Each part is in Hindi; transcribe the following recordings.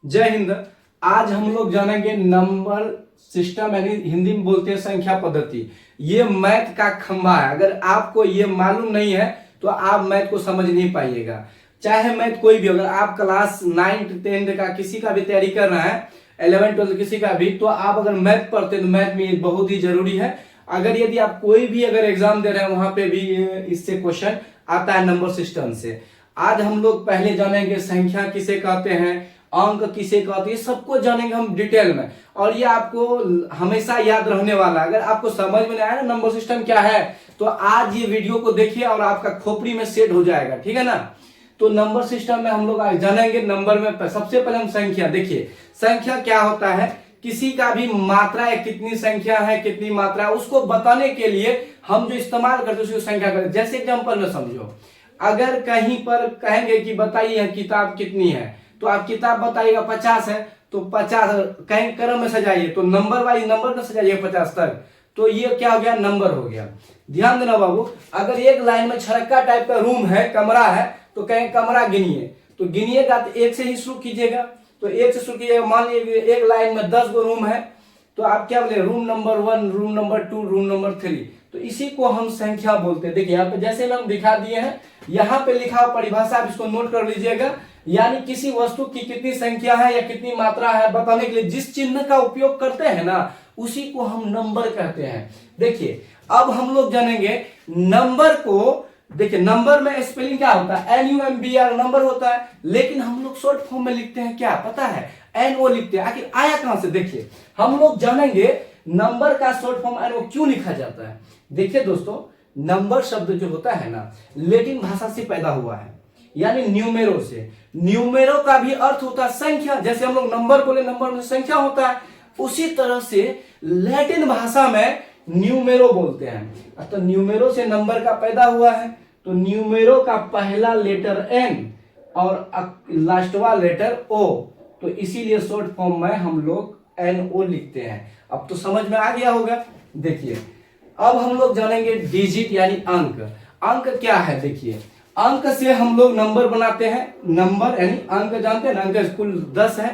जय हिंद। आज हम लोग जानेंगे नंबर सिस्टम, यानी हिंदी में बोलते हैं संख्या पद्धति। ये मैथ का खंभा है। अगर आपको ये मालूम नहीं है तो आप मैथ को समझ नहीं पाइएगा। चाहे मैथ कोई भी, अगर आप क्लास 9th 10th का किसी का भी तैयारी कर रहे हैं, 11th 12th किसी का भी, तो आप अगर मैथ पढ़ते हैं तो मैथ में बहुत ही जरूरी है। अगर यदि आप कोई भी अगर एग्जाम दे रहे हैं वहां पे भी इससे क्वेश्चन आता है नंबर सिस्टम से। आज हम लोग पहले जानेंगे संख्या किसे कहते हैं, अंक किसे कहते हैं, सबको जानेंगे हम डिटेल में। और ये आपको हमेशा याद रहने वाला। अगर आपको समझ में नहीं आया ना नंबर सिस्टम क्या है, तो आज ये वीडियो को देखिए और आपका खोपड़ी में सेट हो जाएगा, ठीक है ना। तो नंबर सिस्टम में हम लोग आज जानेंगे। नंबर में सबसे पहले हम संख्या देखिए, संख्या क्या होता है। किसी का भी मात्रा है, कितनी संख्या है, कितनी मात्रा है, उसको बताने के लिए हम जो इस्तेमाल करते हैं उसको संख्या करते हैं। जैसे एग्जांपल में समझो, अगर कहीं पर कहेंगे कि बताइए किताब कितनी है, तो आप किताब बताइएगा 50 है, तो 50 कहीं क्रम में सजाइए, तो नंबर वाइज नंबर में सजाइए 50 तक, तो ये क्या हो गया, नंबर हो गया। ध्यान देना बाबू, अगर एक लाइन में छड़क्का टाइप का रूम है, कमरा है, तो कहीं कमरा गिनिए, तो गिनिएगा तो एक से ही शुरू कीजिएगा। तो एक से शुरू कीजिएगा। मान लीजिए एक लाइन में 10 गो रूम है, तो आप क्या बोले, room number 1, room number 2, room number 3। तो इसी को हम संख्या बोलते हैं। देखिए यहाँ पे जैसे हम दिखा दिए हैं, यहाँ पे लिखा हुआ परिभाषा, आप इसको नोट कर लीजिएगा। यानी किसी वस्तु की कितनी संख्या है या कितनी मात्रा है बताने के लिए जिस चिन्ह का उपयोग करते हैं ना, उसी को हम नंबर कहते हैं। देखिए अब हम लोग जानेंगे नंबर को। देखिए नंबर में स्पेलिंग क्या होता है, NUMBR नंबर होता है, लेकिन हम लोग शॉर्ट फॉर्म में लिखते हैं, क्या पता है, NO लिखते हैं। आखिर आया कहां से, देखिए हम लोग जानेंगे नंबर का शॉर्ट फॉर्म NO क्यों लिखा जाता है। देखिए दोस्तों, नंबर शब्द जो होता है ना, लैटिन भाषा से पैदा हुआ है, यानी न्यूमेरो से। न्यूमेरो का भी अर्थ होता है संख्या। जैसे हम लोग नंबर बोले, नंबर में संख्या होता है, उसी तरह से लैटिन भाषा में न्यूमेरो बोलते हैं। तो न्यूमेरो से नंबर का पैदा हुआ है। तो न्यूमेरो का पहला लेटर N और लास्टवा लेटर O, तो इसीलिए शॉर्ट फॉर्म में हम लोग NO लिखते हैं। अब तो समझ में आ गया होगा। देखिए अब हम लोग जानेंगे डिजिट यानी अंक। अंक क्या है, देखिए अंक से हम लोग नंबर बनाते हैं। नंबर यानी अंक जानते हैं ना, अंक कुल 10 है।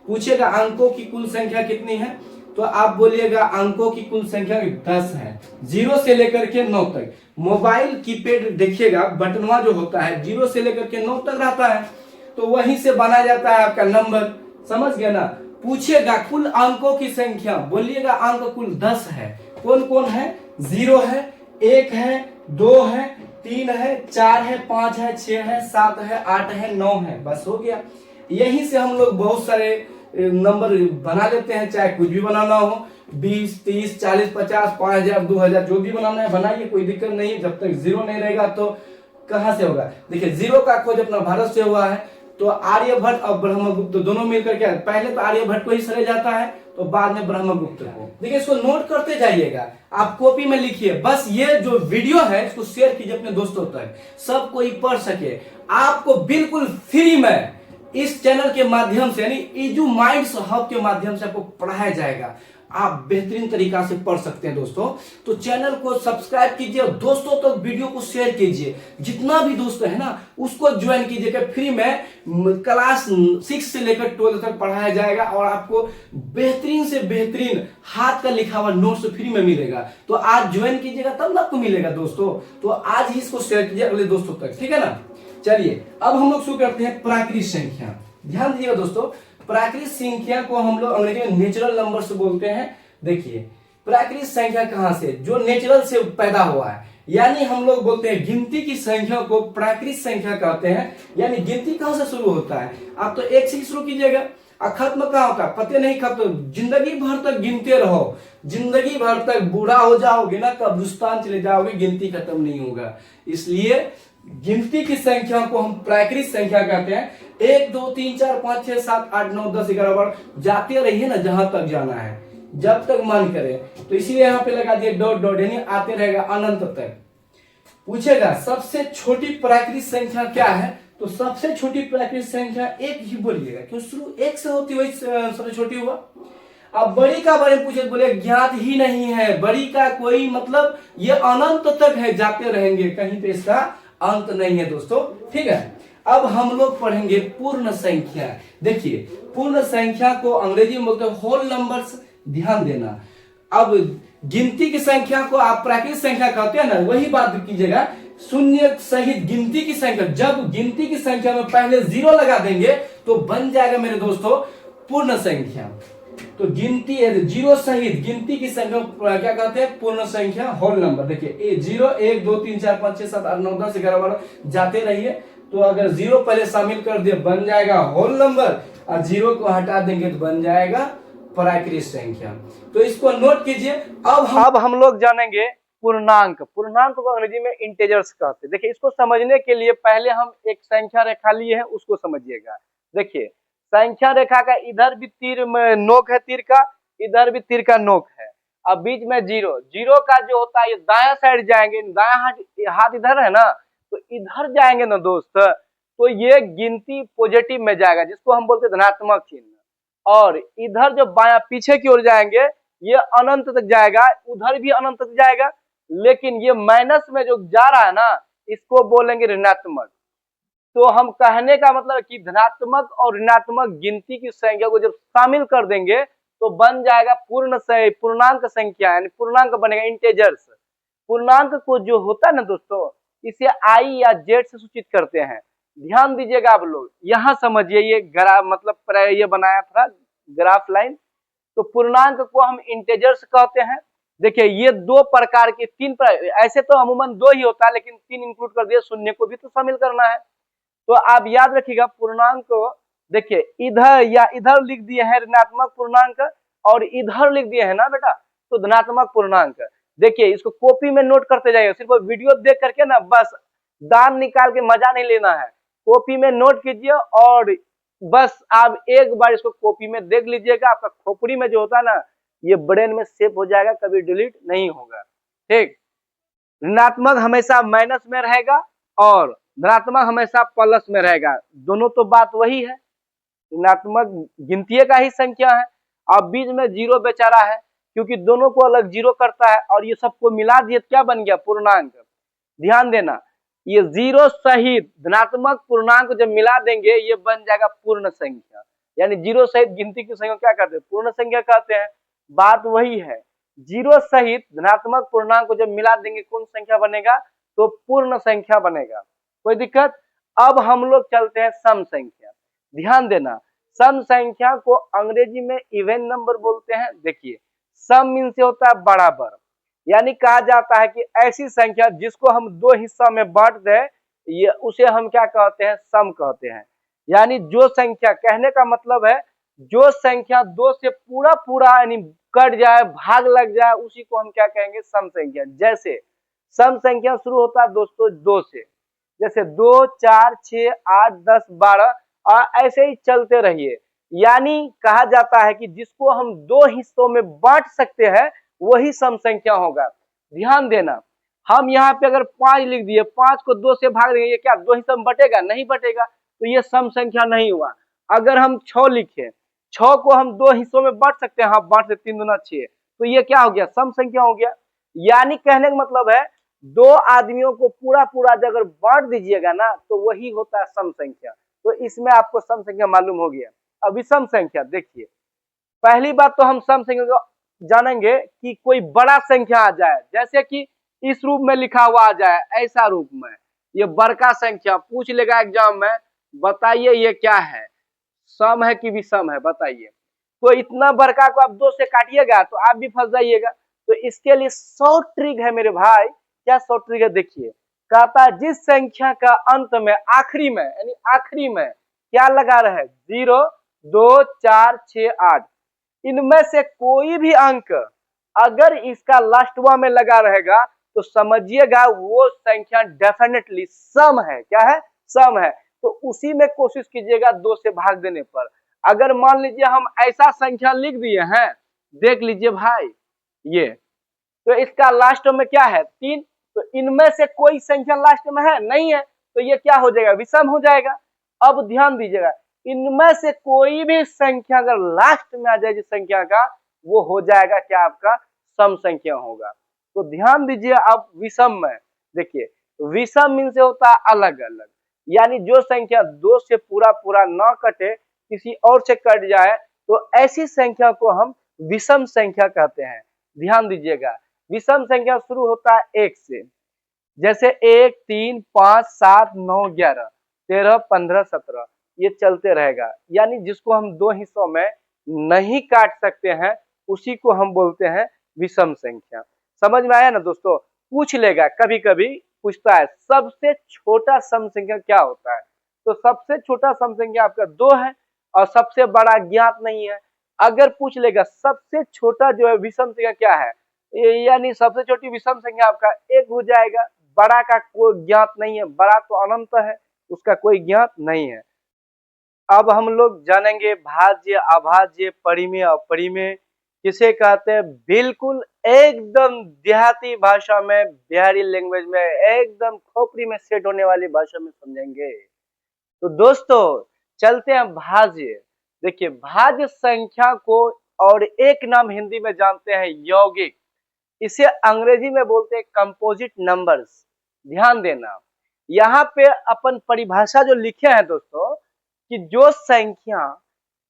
पूछेगा अंकों की कुल संख्या कितनी है, तो आप बोलिएगा अंकों की कुल संख्या 10 है, 0 से लेकर के 9 तक। मोबाइल कीपैड देखिएगा, बटनवा जो होता है 0 से लेकर के 9 तक रहता है, तो वहीं से बना जाता है आपका नंबर। समझ गया ना। पूछेगा कुल अंकों की संख्या, बोलिएगा अंक कुल 10 है। कौन कौन है, 0 है, 1 है, 2 है, 3 है, 4 है, 5 है, 6 है, 7 है, 8 है, 9 है, बस हो गया। यहीं से हम लोग बहुत सारे नंबर बना लेते हैं, चाहे कुछ भी बनाना हो, 20, 30, 40, 50, 5000, 2000, जो भी बनाना है बनाइए, कोई दिक्कत नहीं है। जब तक 0 नहीं रहेगा तो कहां से होगा। देखिए 0 का खोज अपना भारत से हुआ है, तो आर्यभट्ट और ब्रह्मगुप्त दोनों मिलकर के, पहले तो आर्यभट्ट को ही सरे जाता है, तो बाद में ब्रह्मगुप्त को। देखिए इसको नोट करते जाइएगा, आप कॉपी में लिखिए। बस ये जो वीडियो है इसको शेयर कीजिए अपने दोस्तों तक, सब कोई पढ़ सके। आपको बिल्कुल फ्री में इस चैनल के माध्यम से, यानी एजू माइंड्स हब के माध्यम से आपको पढ़ाया जाएगा। आप बेहतरीन तरीका से पढ़ सकते हैं दोस्तों। तो चैनल को सब्सक्राइब कीजिए और दोस्तों तक वीडियो को शेयर कीजिए। जितना भी दोस्त है ना उसको ज्वाइन कीजिएगा। फ्री में क्लास 6 से लेकर 12 तक पढ़ाया जाएगा और आपको बेहतरीन से बेहतरीन हाथ का लिखा हुआ नोट्स फ्री में मिलेगा। तो आज ज्वाइन कीजिएगा तब आपको मिलेगा दोस्तों। तो आज ही इसको शेयर कीजिए अगले दोस्तों तक, ठीक है ना। चलिए अब हम लोग शुरू करते हैं प्राकृतिक संख्या। ध्यान दीजिएगा दोस्तों, प्राकृतिक संख्या को हम लोग अंग्रेजी में नेचुरल नंबर्स बोलते हैं। देखिए प्राकृतिक संख्या कहां से, जो नेचुरल से पैदा हुआ है, यानी हम लोग बोलते हैं गिनती की संख्या को प्राकृतिक संख्या कहते हैं। यानी गिनती कहां से शुरू होता है, आप तो 1 से शुरू कीजिएगा, खत्म कहां होता है पता नहीं, खत्म जिंदगी भर तक गिनते रहो, जिंदगी भर तक बूढ़ा हो जाओगे ना, कब्रिस्तान चले जाओगे, गिनती खत्म नहीं होगा। इसलिए गिनती की संख्या को हम प्राकृतिक संख्या कहते हैं। 1, 2, 3, 4, 5, 6, 7, 8, 9, 10, 11 बार जाते रहिए ना जहां तक जाना है, जब तक मन करे। तो इसीलिए यहाँ पे लगा दिए डॉट डॉट, यानी आते रहेगा अनंत तक। पूछेगा सबसे छोटी प्राकृतिक संख्या क्या है, तो सबसे छोटी प्राकृतिक संख्या 1 ही बोलिएगा, क्यों शुरू 1 से होती वही सबसे छोटी हुआ। अब बड़ी का बारे में पूछे, बोले ज्ञात ही नहीं है, बड़ी का कोई मतलब, ये अनंत तक है, जाते रहेंगे, कहीं पे इसका अंत नहीं है दोस्तों, ठीक है। अब हम लोग पढ़ेंगे पूर्ण संख्या। देखिए पूर्ण संख्या को अंग्रेजी में बोलते हैं होल नंबर्स। ध्यान देना, अब गिनती की संख्या को आप प्राकृतिक संख्या कहते हैं ना, वही बात कीजिएगा। शून्य सहित गिनती की संख्या, जब गिनती की संख्या में पहले जीरो लगा देंगे तो बन जाएगा मेरे दोस्तों पूर्ण संख्या। तो गिनती जीरो सहित गिनती की संख्या क्या कहते हैं? पूर्ण संख्या, होल नंबर। देखिए 0 1 2 3 4 5 6 7 8 9 10 11 12 जाते रहिए। तो अगर जीरो पहले शामिल कर दिए बन जाएगा होल नंबर, और जीरो को हटा देंगे तो बन जाएगा प्राकृतिक संख्या। तो इसको नोट कीजिए। अब हम लोग जानेंगे पूर्णांक। पूर्णांक को अंग्रेजी में इंटेजर्स कहते हैं। देखिए इसको समझने के लिए पहले हम एक संख्या रेखा लिए हैं, उसको समझिएगा। देखिए संख्या रेखा का इधर भी तीर में नोक है, तीर का इधर भी तीर का नोक है, अब बीच में जीरो। जीरो का जो होता है ये दायां साइड जाएंगे, दायां हाथ इधर है ना, तो इधर जाएंगे ना दोस्त, तो ये गिनती पॉजिटिव में जाएगा, जिसको हम बोलते हैं धनात्मक चिन्ह। और इधर जो बायां पीछे की ओर जाएंगे ये अनंत तक जाएगा, उधर भी अनंत तक जाएगा। लेकिन ये माइनस में जो जा रहा है ना, इसको बोलेंगे ऋणात्मक। तो हम कहने का मतलब कि धनात्मक और ऋणात्मक गिनती की संख्या को जब शामिल कर देंगे तो बन जाएगा पूर्णांक संख्या, यानी पूर्णांक बनेगा, इंटेजर्स। पूर्णांक को जो होता है ना दोस्तों, इसे आई या जेड से सूचित करते हैं। ध्यान दीजिएगा आप लोग, यहाँ समझिए, ये ग्राफ मतलब ये बनाया था ग्राफ लाइन। तो पूर्णांक को हम इंटेजर्स कहते हैं। देखिए ये दो प्रकार के ऐसे तो अमूमन दो ही होता है, लेकिन तीन इंक्लूड कर दिया, शून्य को भी तो शामिल करना है। तो आप याद रखिएगा पूर्णांक को, देखिए इधर या इधर लिख दिए हैं ऋणात्मक पूर्णांक, और इधर लिख दिए हैं ना बेटा तो धनात्मक पूर्णांक। देखिए इसको कॉपी में नोट करते जाइए, सिर्फ वीडियो देख करके ना बस दान निकाल के मजा नहीं लेना है, कॉपी में नोट कीजिए और बस आप एक बार इसको कॉपी में देख लीजिएगा, आपका खोपड़ी में जो होता है ना ये ब्रेन में सेव हो जाएगा, कभी डिलीट नहीं होगा। ठीक, ऋणात्मक हमेशा माइनस में रहेगा और धनात्मक हमेशा प्लस में रहेगा, दोनों तो बात वही है। ऋणात्मक गिनती का ही संख्या है, अब बीच में जीरो बेचारा है, क्योंकि दोनों को अलग जीरो करता है, और ये सबको मिला दिए क्या बन गया? पूर्णांक। ध्यान देना, ये जीरो सहित धनात्मक पूर्णांक जब मिला देंगे ये बन जाएगा पूर्ण संख्या। यानी जीरो सहित गिनती की संख्या क्या कहते हैं? पूर्ण संख्या कहते हैं। बात वही है, जीरो सहित धनात्मक पूर्णांक को जब मिला देंगे कौन संख्या बनेगा? तो पूर्ण संख्या बनेगा। कोई दिक्कत? अब हम लोग चलते हैं सम संख्या। ध्यान देना, सम संख्या को अंग्रेजी में इवन नंबर बोलते हैं। देखिए सम मीन से होता है बराबर, यानी कहा जाता है कि ऐसी संख्या जिसको हम दो हिस्सा में बांट दें, ये उसे हम क्या कहते हैं? सम कहते हैं। यानी जो संख्या, कहने का मतलब है जो संख्या दो से पूरा पूरा यानी कट जाए, भाग लग जाए, उसी को हम क्या कहेंगे? सम संख्या। जैसे सम संख्या शुरू होता है दोस्तों दो से, जैसे 2 4 6 8 10 12 और ऐसे ही चलते रहिए। यानी कहा जाता है कि जिसको हम दो हिस्सों में बांट सकते हैं वही सम संख्या होगा। ध्यान देना, हम यहाँ पे अगर 5 लिख दिए, 5 को 2 से भाग देंगे, ये क्या दो हिस्सों में बटेगा? नहीं बटेगा, तो ये सम संख्या नहीं हुआ। अगर हम 6 लिखे, 6 को हम दो हिस्सों में बांट सकते हैं, हाँ बांट से 3 दूना 6, तो ये क्या हो गया? सम संख्या हो गया। यानी कहने का मतलब है दो आदमियों को पूरा पूरा अगर बांट दीजिएगा ना तो वही होता है सम संख्या। तो इसमें आपको सम संख्या मालूम हो गया। अब विषम संख्या देखिए, पहली बात तो हम सम संख्या को जानेंगे कि कोई बड़ा संख्या आ जाए, जैसे कि इस रूप में लिखा हुआ आ जाए, ऐसा रूप में, ये बड़का संख्या पूछ लेगा एग्जाम में, बताइए ये क्या है? सम है कि विषम है? बताइए। तो इतना बड़का को आप दो से काटिएगा तो आप भी फंस जाइएगा। तो इसके लिए शॉर्ट ट्रिक है मेरे भाई। क्या शॉर्ट ट्रिक है? देखिए, कहता है जिस संख्या का अंत में आखिरी में, यानी आखिरी में क्या लगा रहे? 0 2 4 6 8, इनमें से कोई भी अंक अगर इसका लास्टवा में लगा रहेगा तो समझिएगा वो संख्या डेफिनेटली सम है। क्या है? सम है। तो उसी में कोशिश कीजिएगा 2 से भाग देने पर। अगर मान लीजिए हम ऐसा संख्या लिख दिए हैं, देख लीजिए भाई, ये तो इसका लास्ट में क्या है? 3, तो इनमें से कोई संख्या लास्ट में है? नहीं है, तो ये क्या हो जाएगा? विषम हो जाएगा। अब ध्यान दीजिएगा, इनमें से कोई भी संख्या अगर लास्ट में आ जाए जिस संख्या का, वो हो जाएगा क्या? आपका सम संख्या होगा। तो ध्यान दीजिए। अब विषम में देखिए, विषम मीन से होता है अलग अलग, यानी जो संख्या दो से पूरा पूरा न कटे किसी और से कट जाए तो ऐसी संख्या को हम विषम संख्या कहते हैं। ध्यान दीजिएगा, विषम संख्या शुरू होता है 1 से, जैसे 1, 3, 5, 7, 9, 11, 13, 15, 17 ये चलते रहेगा। यानी जिसको हम दो हिस्सों में नहीं काट सकते हैं उसी को हम बोलते हैं विषम संख्या। समझ में आया ना दोस्तों? पूछ लेगा, कभी कभी पूछता है सबसे छोटा सम संख्या क्या होता है, तो सबसे छोटा सम संख्या आपका 2 है और सबसे बड़ा ज्ञात नहीं है। अगर पूछ लेगा सबसे छोटा जो है विषम संख्या क्या है, यानी सबसे छोटी विषम संख्या आपका 1 हो जाएगा। बड़ा का कोई ज्ञात नहीं है, बड़ा तो अनंत है, उसका कोई ज्ञात नहीं है। अब हम लोग जानेंगे भाज्य, अभाज्य, परिमेय, अपरिमेय किसे कहते हैं। बिल्कुल एकदम देहाती भाषा में, बिहारी लैंग्वेज में, एकदम खोपड़ी में सेट होने वाली भाषा में समझेंगे। तो दोस्तों चलते हैं भाज्य। देखिए भाज्य संख्या को और एक नाम हिंदी में जानते हैं यौगिक, इसे अंग्रेजी में बोलते हैं कंपोजिट नंबर्स। ध्यान देना, यहाँ पे अपन परिभाषा जो लिखे हैं दोस्तों कि जो संख्या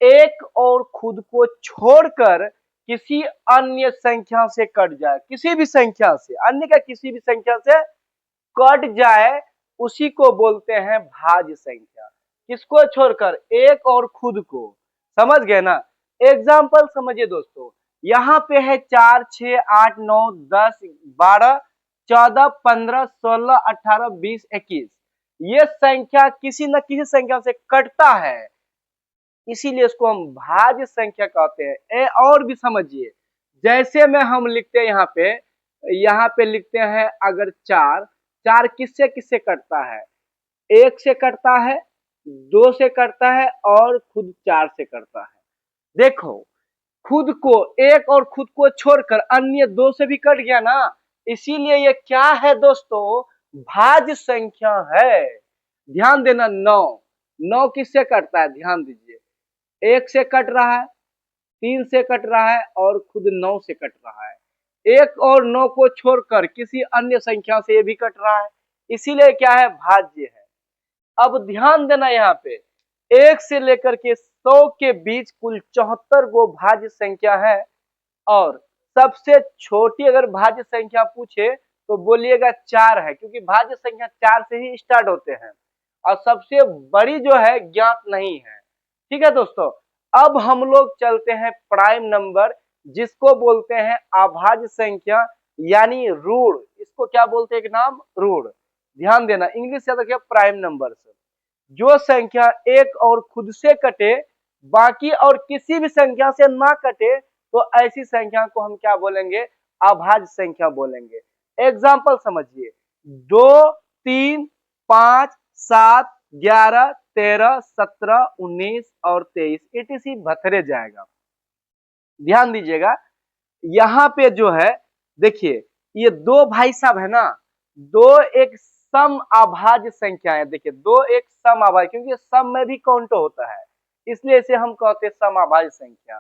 एक और खुद को छोड़कर किसी अन्य संख्या से कट जाए, किसी भी संख्या से, अन्य का किसी भी संख्या से कट जाए, उसी को बोलते हैं भाज्य संख्या। किसको छोड़कर? एक और खुद को। समझ गए ना? एग्जाम्पल समझिए दोस्तों, यहाँ पे है 4, 6, 8, 9, 10, 12, 14, 15, 16, 18, 20, 21। ये संख्या किसी न किसी संख्या से कटता है, इसीलिए इसको हम भाज्य संख्या कहते हैं। और भी समझिए, जैसे में हम लिखते हैं यहाँ पे लिखते हैं अगर 4, 4 किससे किससे कटता है? 1 से कटता है, 2 से कटता है और खुद 4 से कटता है। देखो खुद को, एक और खुद को छोड़कर अन्य 2 से भी कट गया ना, इसीलिए ये क्या है दोस्तों? भाज्य संख्या है। ध्यान देना, 9, 9 किससे कटता है? ध्यान दीजिए, 1 से कट रहा है, 3 से कट रहा है और खुद 9 से कट रहा है। 1 और 9 को छोड़कर किसी अन्य संख्या से ये भी कट रहा है, इसीलिए क्या है? भाज्य है। अब ध्यान देना, यहाँ पे 1 से लेकर के 100 के बीच कुल 74 गो भाज्य संख्या है। और सबसे छोटी अगर भाज्य संख्या पूछे तो बोलिएगा 4 है, क्योंकि भाज्य संख्या 4 से ही स्टार्ट होते हैं और सबसे बड़ी जो है ज्ञात नहीं है। ठीक है दोस्तों, अब हम लोग चलते हैं प्राइम नंबर, जिसको बोलते हैं अभाज्य संख्या यानी रूट। इसको क्या बोलते हैं? एक नाम रूट। ध्यान देना, इंग्लिश याद रखिए प्राइम नंबर से। जो संख्या एक और खुद से कटे, बाकी और किसी भी संख्या से ना कटे, तो ऐसी संख्या को हम क्या बोलेंगे? अभाज्य संख्या बोलेंगे। एग्जाम्पल समझिए, 2, 3, 5, 7, 11, 13, 17, 19 और 23 etc भथरे जाएगा। ध्यान दीजिएगा, यहाँ पे जो है देखिए ये 2 भाई साहब है ना, 2 एक सम अभाज्य संख्या है। देखिए 2 एक सम अभाज्य, क्योंकि सम में भी काउंट होता है, इसलिए इसे हम कहते हैं सम अभाज्य संख्या।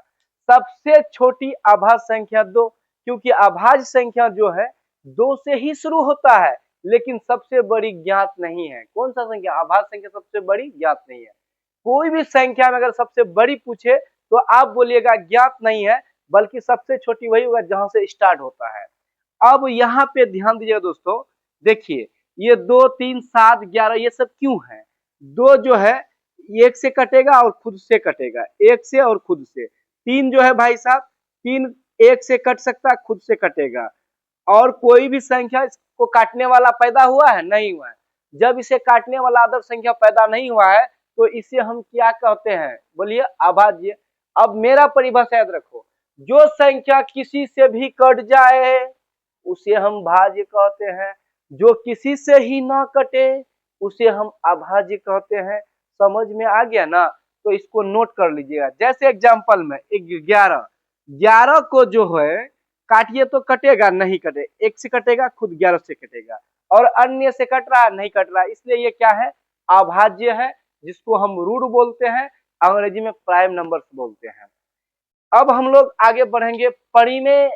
सबसे छोटी अभाज्य संख्या 2, क्योंकि अभाज्य संख्या जो है 2 से ही शुरू होता है, लेकिन सबसे बड़ी ज्ञात नहीं है। कौन सा संख्या? अभाज्य संख्या सबसे बड़ी ज्ञात नहीं है। कोई भी संख्या में अगर सबसे बड़ी पूछे तो आप बोलिएगा ज्ञात नहीं है, बल्कि सबसे छोटी वही होगा जहां से स्टार्ट होता है। अब यहाँ पे ध्यान दीजिएगा दोस्तों, देखिए ये 2, 3, 7, 11 ये सब क्यों है? 2 जो है 1 से कटेगा और खुद से कटेगा, 1 से और खुद से। 3 जो है भाई साहब, 3 1 से कट सकता है, खुद से कटेगा। और कोई भी संख्या इसको काटने वाला पैदा हुआ है? नहीं हुआ है। जब इसे काटने वाला अदर संख्या पैदा नहीं हुआ है तो इसे हम क्या कहते हैं? बोलिए, अभाज्य। अब मेरा परिभाषा याद रखो, जो संख्या किसी से भी कट जाए उसे हम भाज्य कहते हैं, जो किसी से ही ना कटे उसे हम अभाज्य कहते हैं। समझ में आ गया ना? तो इसको नोट कर लीजिएगा। जैसे एग्जांपल में 11, 11 को जो है काटिए तो कटेगा नहीं, कटे 1 से कटेगा, खुद 11 से कटेगा, और अन्य से कट रहा नहीं कट रहा, इसलिए ये क्या है? अभाज्य है, जिसको हम रूट बोलते हैं, अंग्रेजी में प्राइम नंबर्स बोलते हैं। अब हम लोग आगे बढ़ेंगे, परिमेय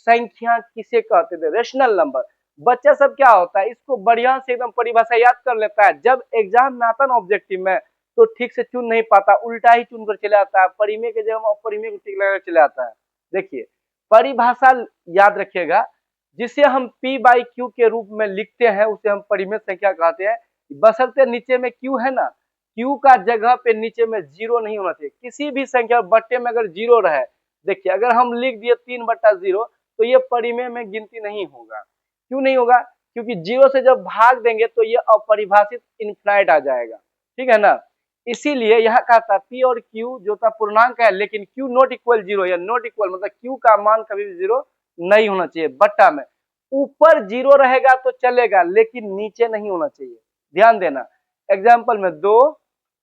संख्या किसे कहते थे? Rational number. बच्चा सब क्या होता है, इसको बढ़िया से एकदम परिभाषा याद कर लेता है, जब एग्जाम में आता है ना ऑब्जेक्टिव में, तो ठीक से चुन नहीं पाता, उल्टा ही चुन कर चले आता है, परिमेय के जगह अपरिमेय को टिक लगा चले आता है। देखिए परिभाषा याद रखिएगा, जिसे हम P बाई Q के रूप में लिखते हैं उसे हम परिमेय संख्या कहते हैं, बशर्ते नीचे में Q है ना, Q का जगह पे नीचे में 0 नहीं होना चाहिए। किसी भी संख्या बट्टे में अगर 0 रहे, देखिए अगर हम लिख दिए 3/0 तो ये परिमेय में गिनती नहीं होगा। क्यों नहीं होगा? क्योंकि 0 से जब भाग देंगे तो ये अपरिभाषित इनफिनाइट आ जाएगा, ठीक है ना। इसीलिए यहाँ कहा था P और Q जो था पूर्णांक है, लेकिन Q नॉट इक्वल 0 या नॉट इक्वल मतलब Q का मान कभी भी 0 नहीं होना चाहिए बट्टा में। ऊपर 0 रहेगा तो चलेगा, लेकिन नीचे नहीं होना चाहिए, ध्यान देना। एग्जाम्पल में 2,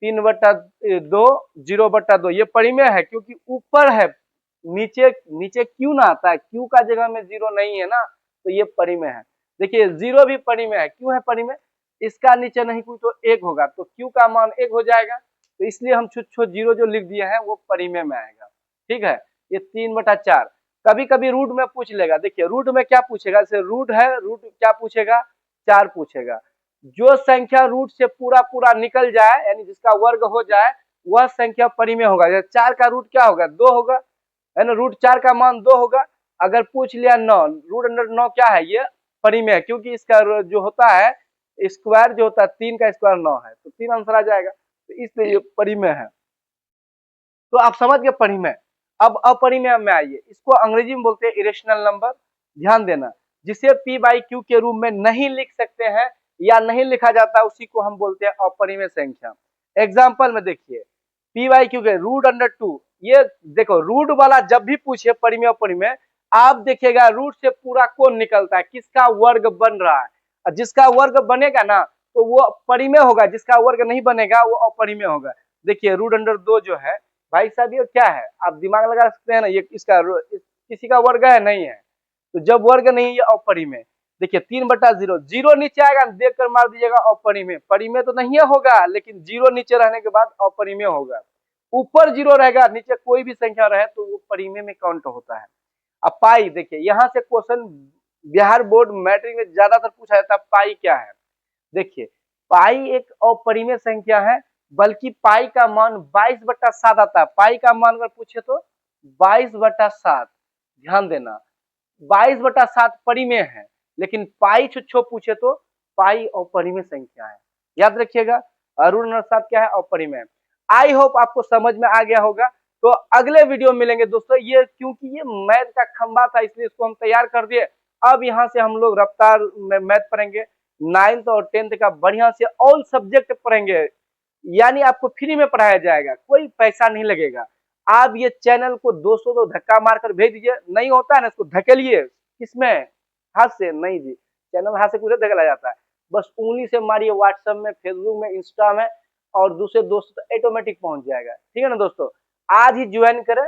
3/2, 0/2 ये परिमेय है क्योंकि ऊपर है, नीचे नीचे क्यों ना आता है, क्यू का जगह में 0 नहीं है ना, तो ये परिमेय है। देखिए 0 भी परिमेय है, क्यों है परिमेय? इसका नीचे नहीं कोई तो 1 होगा, तो क्यू का मान 1 हो जाएगा, तो इसलिए हम छुट 0 जो लिख दिए हैं वो परिमेय में आएगा, ठीक है। ये 3/4 कभी कभी रूट में पूछ लेगा। देखिए रूट में क्या पूछेगा, जैसे रूट है, रूट क्या पूछेगा, 4 पूछेगा। जो संख्या रूट से पूरा पूरा निकल जाए यानी जिसका वर्ग हो जाए वह संख्या परिमेय होगा। जैसे 4 का रूट क्या होगा, 2 होगा, है ना, रूट 4 का मान 2 होगा। अगर पूछ लिया 9, रूट अंडर 9 क्या है, ये परिमेय है क्योंकि इसका जो होता है स्क्वायर जो होता है 3 का स्क्वायर 9 है, तो 3 आंसर आ जाएगा, तो इसलिए ये परिमेय है। तो आप समझ गए परिमेय। अब अपरिमेय में आइए, इसको अंग्रेजी में बोलते हैं इरेशनल नंबर। ध्यान देना, जिसे P बाई Q के रूप में नहीं लिख सकते हैं या नहीं लिखा जाता उसी को हम बोलते हैं अपरिमेय संख्या। एग्जाम्पल में देखिए P बाई Q के रूट अंडर 2, ये देखो रूट वाला जब भी पूछे परिमेय अपरिमेय, आप देखिएगा रूट से पूरा कौन निकलता है, किसका वर्ग बन रहा है, और जिसका वर्ग बनेगा ना तो वो परिमेय होगा, जिसका वर्ग नहीं बनेगा वो अपरिमेय होगा। देखिए रूट अंडर 2 जो है भाई साहब ये क्या है, आप दिमाग लगा सकते हैं ना, ये इसका किसी का वर्ग है नहीं है, तो जब वर्ग नहीं है अपरिमेय। देखिए 3/0, 0 नीचे आएगा देख कर मार दीजिएगा अपरिमेय, परिमेय तो नहीं होगा लेकिन 0 नीचे रहने के बाद अपरिमेय होगा। ऊपर 0 रहेगा नीचे कोई भी संख्या रहे तो वो परिमेय में काउंट होता है। अब पाई देखिए, यहाँ से क्वेश्चन बिहार बोर्ड मैट्रिक में ज्यादातर पूछा जाता है पाई क्या है। देखिए पाई एक अपरिमेय संख्या है, बल्कि पाई का मान 22/7 आता है। पाई का मान अगर पूछे तो 22/7, ध्यान देना 22/7 परिमेय है, लेकिन पाई छुच्छो पूछे तो पाई अपरिमेय संख्या है, याद रखिएगा। अरुण नरसाद क्या है, अपरिमेय। आई होप आपको समझ में आ गया होगा। तो अगले वीडियो में मिलेंगे दोस्तों। ये क्योंकि ये मैथ का खंबा था इसलिए इसको हम तैयार कर दिए। अब यहाँ से हम लोग रफ्तार में मैथ पढ़ेंगे, 9th और 10th का बढ़िया से ऑल सब्जेक्ट पढ़ेंगे, यानी आपको फ्री में पढ़ाया जाएगा, कोई पैसा नहीं लगेगा। आप ये चैनल को दोस्तों तो धक्का मारकर भेज दीजिए, नहीं होता है ना इसको धकेलिए, किसमें, हाथ से नहीं जी, चैनल हाथ से कुछ धकेला जाता है, बस उंगली से मारिए, व्हाट्सएप में, फेसबुक में, इंस्टा में, और दूसरे दोस्तों तो ऑटोमेटिक पहुंच जाएगा, ठीक है ना दोस्तों। आज ही ज्वाइन करें,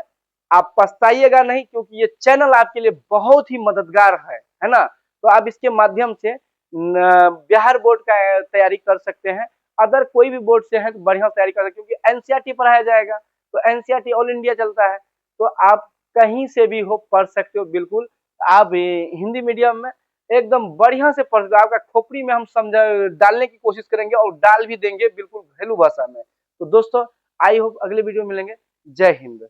आप पछताइएगा नहीं, क्योंकि ये चैनल आपके लिए बहुत ही मददगार है ना। तो आप इसके माध्यम से बिहार बोर्ड का तैयारी कर सकते हैं, अदर कोई भी बोर्ड से है तो बढ़िया तैयारी कर सकते हैं, क्योंकि एनसीईआरटी पढ़ाया जाएगा, तो एनसीईआरटी ऑल इंडिया चलता है, तो आप कहीं से भी हो पढ़ सकते हो। बिल्कुल आप हिंदी मीडियम में एकदम बढ़िया से पढ़, आपका खोपड़ी में हम समझा डालने की कोशिश करेंगे और डाल भी देंगे बिल्कुल घरेलू भाषा में। तो दोस्तों आई होप अगले वीडियो में मिलेंगे। जय हिंद।